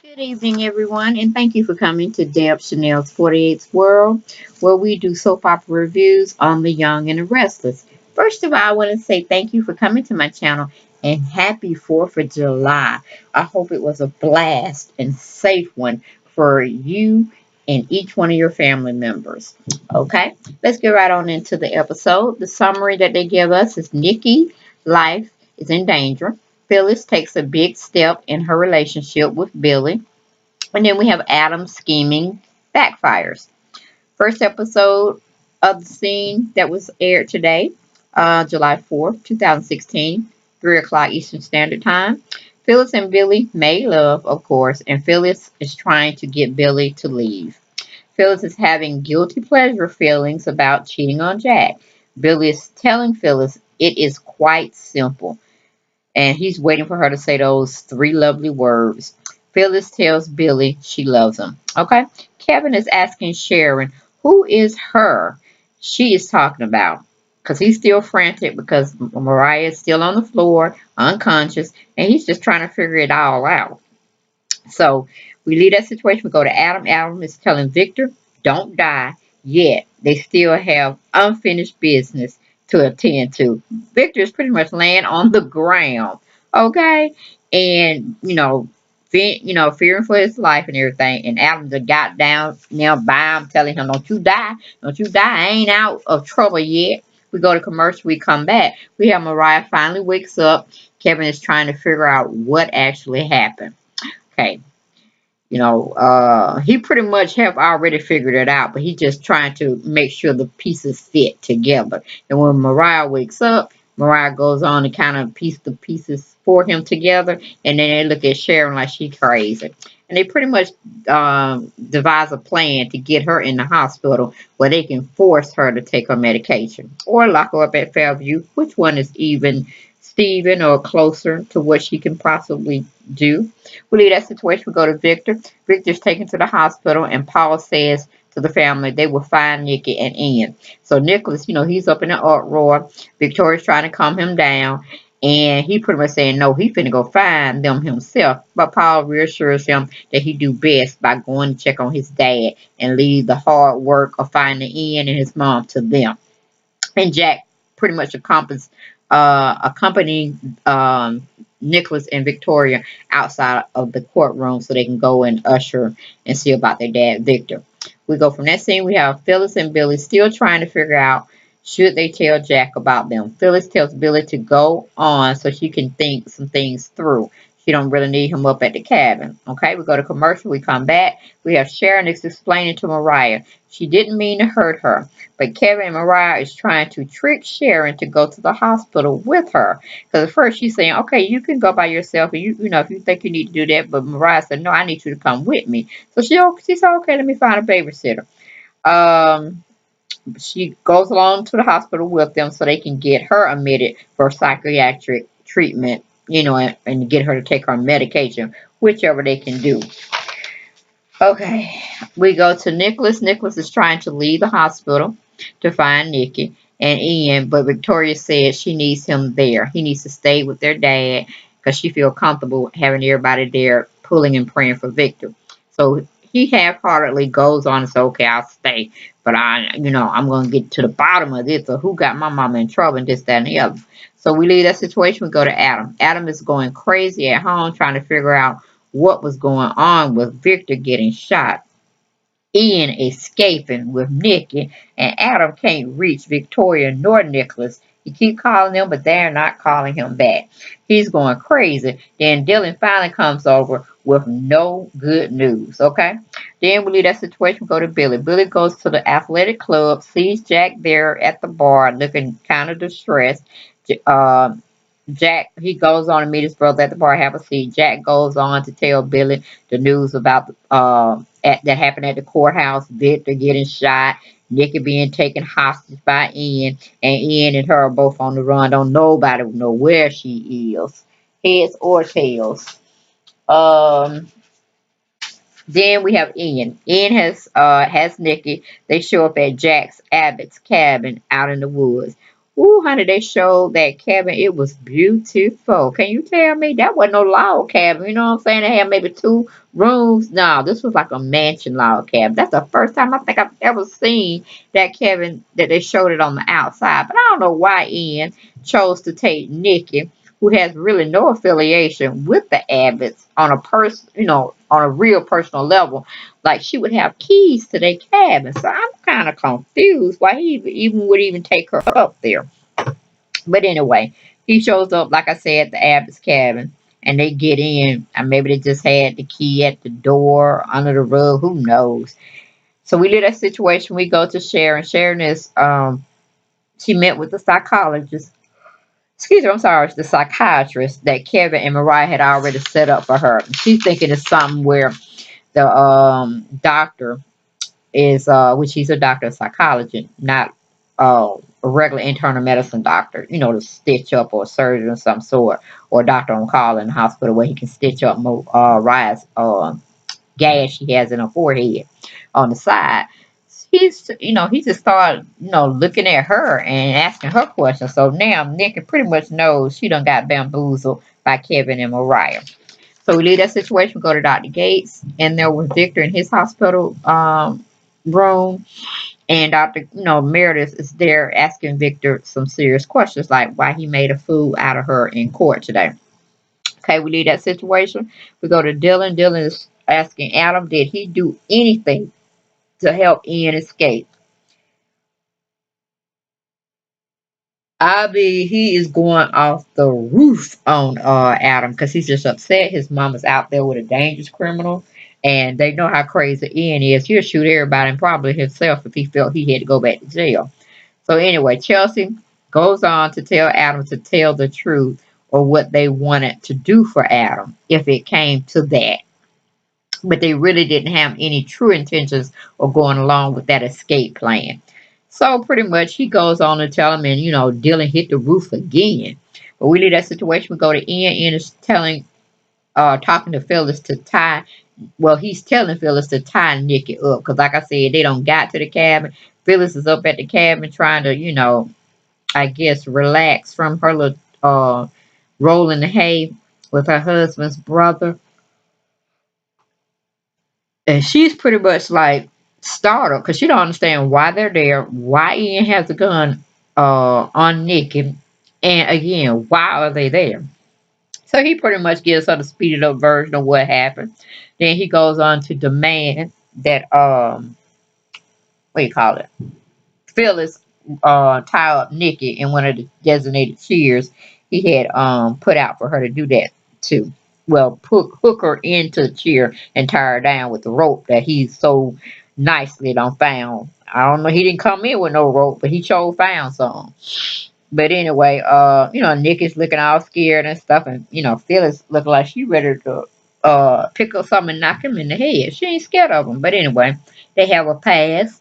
Good evening, everyone, and thank you for coming to Deb Chanel's 48th World, where we do soap opera reviews on the young and the restless. First of all, I want to say thank you for coming to my channel and happy 4th of July. I hope it was a blast and safe one for you and each one of your family members. Okay, let's get right on into the episode. The summary that they give us is Nikki's life is in danger. Phyllis takes a big step in her relationship with Billy. And then we have Adam scheming backfires. First episode of the scene that was aired today, July 4th, 2016, 3 o'clock Eastern Standard Time. Phyllis and Billy made love, of course, and Phyllis is trying to get Billy to leave. Phyllis is having guilty pleasure feelings about cheating on Jack. Billy is telling Phyllis it is quite simple, and he's waiting for her to say those three lovely words. Phyllis tells Billy she loves him. Okay? Kevin is asking Sharon, who is her she is talking about? Because he's still frantic because Mariah is still on the floor, unconscious, and he's just trying to figure it all out. So we leave that situation. We go to Adam. Adam is telling Victor, don't die yet. They still have unfinished business to attend to. Victor is pretty much laying on the ground. Okay. And, fearing for his life and everything. And Adam just got down now by him, telling him, don't you die. Don't you die. I ain't out of trouble yet. We go to commercial. We come back. We have Mariah finally wakes up. Kevin is trying to figure out what actually happened. Okay. He pretty much have already figured it out, but he's just trying to make sure the pieces fit together. And when Mariah wakes up, Mariah goes on to kind of piece the pieces for him together, and then they look at Sharon like she crazy. And they pretty much devise a plan to get her in the hospital where they can force her to take her medication or lock her up at Fairview, which one is even Steven or closer to what she can possibly do. We leave that situation. We go to Victor. Victor's taken to the hospital, and Paul says to the family they will find Nikki and Ian. So Nicholas, he's up in an uproar. Victoria's trying to calm him down, and he pretty much saying no, he finna go find them himself. But Paul reassures him that he do best by going to check on his dad and leave the hard work of finding Ian and his mom to them. And Jack pretty much accompanying Nicholas and Victoria outside of the courtroom so they can go and usher and see about their dad, Victor. We go from that scene. We have Phyllis and Billy still trying to figure out should they tell Jack about them. Phyllis tells Billy to go on so she can think some things through. She don't really need him up at the cabin. Okay, we go to commercial. We come back. We have Sharon explaining to Mariah she didn't mean to hurt her, but Kevin and Mariah is trying to trick Sharon to go to the hospital with her. Because at first she's saying, okay, you can go by yourself, and if you think you need to do that. But Mariah said, no, I need you to come with me. So she said, okay, let me find a babysitter. She goes along to the hospital with them so they can get her admitted for psychiatric treatment, and get her to take her medication, whichever they can do. Okay, we go to Nicholas. Nicholas is trying to leave the hospital to find Nikki and Ian, but Victoria says she needs him there. He needs to stay with their dad because she feels comfortable having everybody there pulling and praying for Victor. So he half-heartedly goes on and says, okay, I'll stay, but I'm going to get to the bottom of this, or who got my mama in trouble and this, that, and the other. So we leave that situation. We go to Adam. Adam is going crazy at home trying to figure out what was going on with Victor getting shot, Ian escaping with Nikki, and Adam can't reach Victoria nor Nicholas. He keep calling them, but they're not calling him back. He's going crazy. Then Dylan finally comes over with no good news, okay? Then we leave that situation, we go to Billy. Billy goes to the athletic club, sees Jack there at the bar looking kind of distressed. Jack, he goes on to meet his brother at the bar, have a seat. Jack goes on to tell Billy the news about that happened at the courthouse, Victor getting shot, Nikki being taken hostage by Ian, and Ian and her are both on the run. Don't nobody know where she is, heads or tails. Um, then we have Ian. Ian has Nikki. They show up at Jack's Abbott's cabin out in the woods. Ooh, honey, they showed that cabin. It was beautiful. Can you tell me that wasn't no log cabin? You know what I'm saying? They had maybe two rooms. No, this was like a mansion log cabin. That's the first time I think I've ever seen that cabin that they showed it on the outside. But I don't know why Ian chose to take Nikki, who has really no affiliation with the Abbotts, on a on a real personal level. Like she would have keys to their cabin. So I'm kind of confused why he even would even take her up there. But anyway, he shows up, like I said, at the Abbott's cabin, and they get in. And maybe they just had the key at the door, under the rug, who knows. So we leave that situation. We go to Sharon. Sharon is, she met with the psychologist. Excuse me, I'm sorry, the psychiatrist that Kevin and Mariah had already set up for her. She's thinking it's something where the doctor is, which he's a doctor of psychology, not a regular internal medicine doctor, to stitch up, or a surgeon of some sort, or a doctor on call in the hospital where he can stitch up Mariah's gash she has in her forehead on the side. He just started, looking at her and asking her questions. So now Nikki pretty much knows she done got bamboozled by Kevin and Mariah. So we leave that situation, go to Dr. Gates, and there was Victor in his hospital room. And Dr. Meredith is there asking Victor some serious questions, like why he made a fool out of her in court today. Okay, we leave that situation. We go to Dylan. Dylan is asking Adam, did he do anything to help Ian escape? I mean, he is going off the roof on Adam because he's just upset. His mama's out there with a dangerous criminal, and they know how crazy Ian is. He'll shoot everybody and probably himself if he felt he had to go back to jail. So anyway, Chelsea goes on to tell Adam to tell the truth, or what they wanted to do for Adam if it came to that. But they really didn't have any true intentions of going along with that escape plan. So pretty much he goes on to tell him, and Dylan hit the roof again. But we leave that situation. We go to Ian. Ian is talking to Phyllis to tie. Well, he's telling Phyllis to tie Nikki up because, like I said, they don't got to the cabin. Phyllis is up at the cabin trying to, I guess, relax from her little roll in the hay with her husband's brother. And she's pretty much like startled because she don't understand why they're there, why Ian has a gun on Nikki, and again, why are they there? So he pretty much gives her the speeded up version of what happened. Then he goes on to demand that what do you call it? Phyllis tie up Nikki in one of the designated chairs he had put out for her to do that too. Well, hook her into the chair and tie her down with the rope that he so nicely done found. I don't know, he didn't come in with no rope, but he sure found some. But anyway, Nikki's looking all scared and stuff, and Phyllis looking like she ready to pick up something and knock him in the head. She ain't scared of him. But anyway, they have a pass.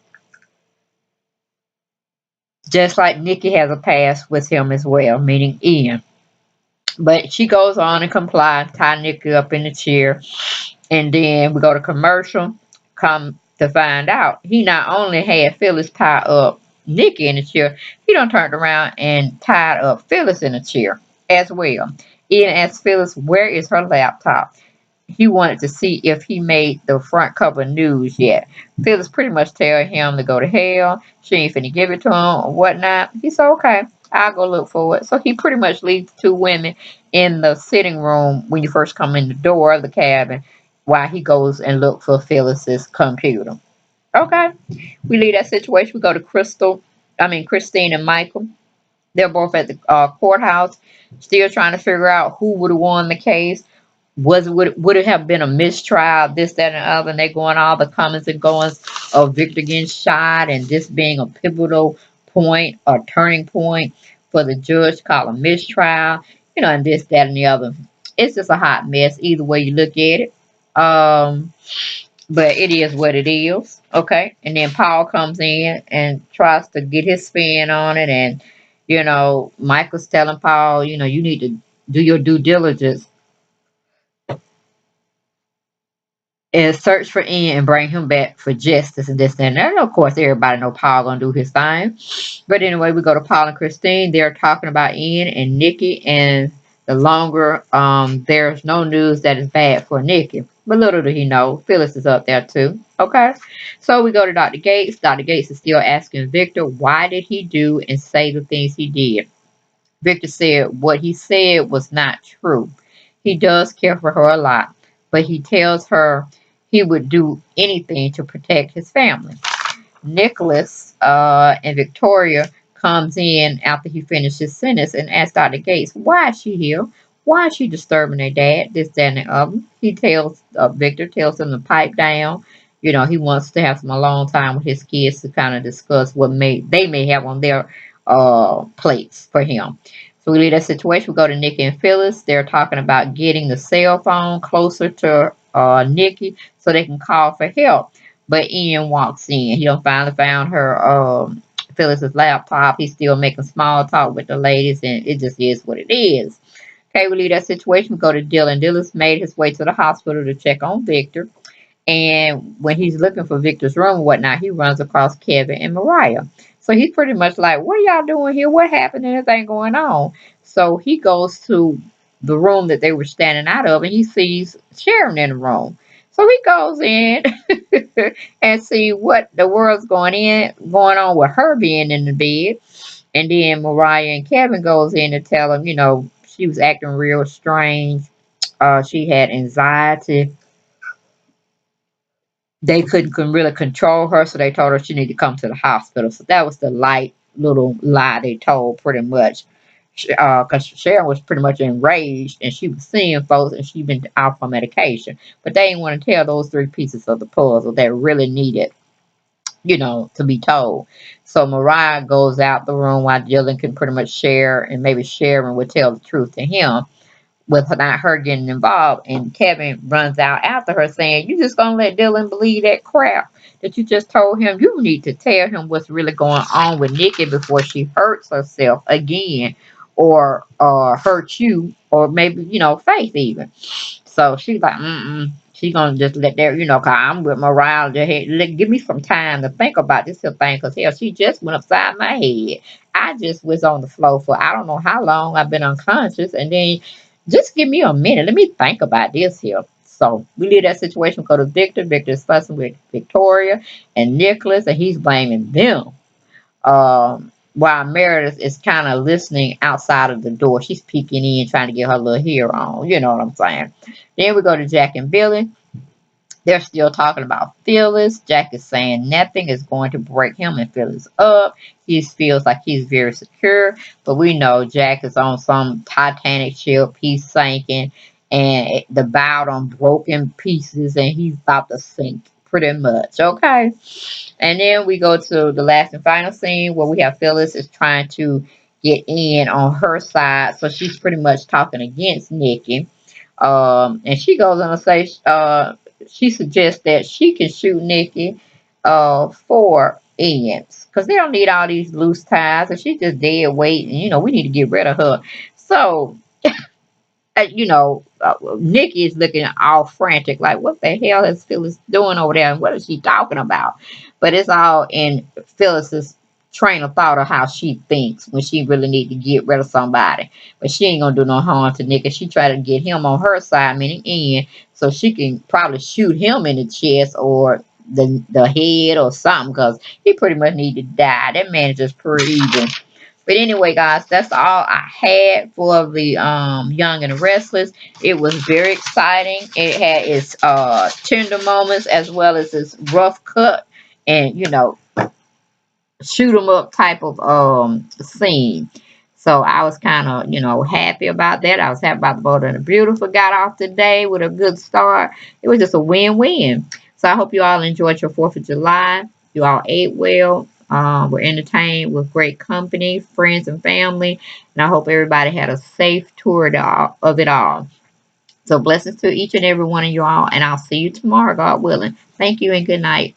Just like Nikki has a past with him as well, meaning Ian. But she goes on and complies, tie Nikki up in the chair. And then we go to commercial. Come to find out, he not only had Phyllis tie up Nikki in the chair, he done turned around and tied up Phyllis in the chair as well. Ian asked Phyllis, where is her laptop? He wanted to see if he made the front cover news yet. Phyllis pretty much tell him to go to hell. She ain't finna give it to him or whatnot. He said, okay, I'll go look for it. So he pretty much leaves two women in the sitting room when you first come in the door of the cabin while he goes and look for Phyllis's computer. Okay. We leave that situation. We go to Christine and Michael. They're both at the courthouse, still trying to figure out who would have won the case. Would it have been a mistrial, this, that, and the other? And they going all the comings and goings of Victor getting shot and this being a pivotal point or turning point for the judge to call a mistrial, and this, that, and the other. It's just a hot mess either way you look at it. But it is what it is. Okay. And then Paul comes in and tries to get his spin on it. And, Michael's telling Paul, you need to do your due diligence is search for Ian and bring him back for justice and this and that. And of course, everybody know Paul gonna do his thing. But anyway, we go to Paul and Christine. They're talking about Ian and Nikki, and the longer there's no news that is bad for Nikki. But little do he know, Phyllis is up there too. Okay, so we go to Dr. Gates. Dr. Gates is still asking Victor why did he do and say the things he did. Victor said what he said was not true. He does care for her a lot, but he tells her he would do anything to protect his family. Nicholas and Victoria comes in after he finishes his sentence and asks Dr. Gates, why is she here? Why is she disturbing their dad? This, that, and the other. He tells, Victor tells him to pipe down. You know, he wants to have some alone time with his kids to kind of discuss what they may have on their plates for him. So we leave that situation. We go to Nikki and Phyllis. They're talking about getting the cell phone closer to Nikki so they can call for help. But Ian walks in. He don't finally found her Phyllis's laptop. He's still making small talk with the ladies, and it just is what it is. Okay, we leave that situation. We go to Dylan. Dylan's made his way to the hospital to check on Victor. And when he's looking for Victor's room and whatnot, he runs across Kevin and Mariah. So he's pretty much like, what are y'all doing here? What happened? Anything going on? So he goes to the room that they were standing out of, and he sees Sharon in the room. So he goes in and see what the world's going on with her being in the bed. And then Mariah and Kevin goes in to tell him, you know, she was acting real strange. She had anxiety. They couldn't really control her, so they told her she needed to come to the hospital. So that was the light little lie they told, pretty much. Because Sharon was pretty much enraged, and she was seeing folks, and she'd been out for medication. But they didn't want to tell those three pieces of the puzzle that really needed, you know, to be told. So Mariah goes out the room while Dylan can pretty much share, and maybe Sharon would tell the truth to him with not her getting involved. And Kevin runs out after her saying, you just gonna let Dylan believe that crap that you just told him? You need to tell him what's really going on with Nikki before she hurts herself again, or hurt you, or maybe, you know, Faith even. So she's like, she gonna just let that, you know, cause I'm with Mariah. Give me some time to think about this whole thing, cause hell, she just went upside my head. I just was on the floor for I don't know how long. I've been unconscious, and then just give me a minute. Let me think about this here. So we leave that situation, go to Victor. Victor's fussing with Victoria and Nicholas, and he's blaming them. While Meredith is kind of listening outside of the door. She's peeking in, trying to get her little hair on. You know what I'm saying? Then we go to Jack and Billy. They're still talking about Phyllis. Jack is saying nothing is going to break him and Phyllis up. He feels like he's very secure, but we know Jack is on some Titanic ship. He's sinking, and the bow on broken pieces, and he's about to sink pretty much. Okay. And then we go to the last and final scene where we have Phyllis is trying to get in on her side. So she's pretty much talking against Nikki. And she goes on to say, she suggests that she can shoot Nikki for ends, because they don't need all these loose ties, and she's just dead weight, and you know we need to get rid of her. So you know, Nikki is looking all frantic, like, what the hell is Phyllis doing over there? And what is she talking about? But it's all in Phyllis's train of thought of how she thinks when she really need to get rid of somebody. But she ain't gonna do no harm to Nikki. She try to get him on her side, meaning Ian, so she can probably shoot him in the chest or the head or something, because he pretty much need to die. That man is just pretty evil. But anyway, guys, that's all I had for the Young and the Restless. It was very exciting. It had its tender moments as well as its rough cut and, you know, shoot 'em up type of scene. So I was kind of, you know, happy about that. I was happy about the Bold and the Beautiful got off today with a good start. It was just a win-win. So I hope you all enjoyed your 4th of July. You all ate well. Were entertained with great company, friends, and family. And I hope everybody had a safe tour of it all. So blessings to each and every one of you all. And I'll see you tomorrow, God willing. Thank you and good night.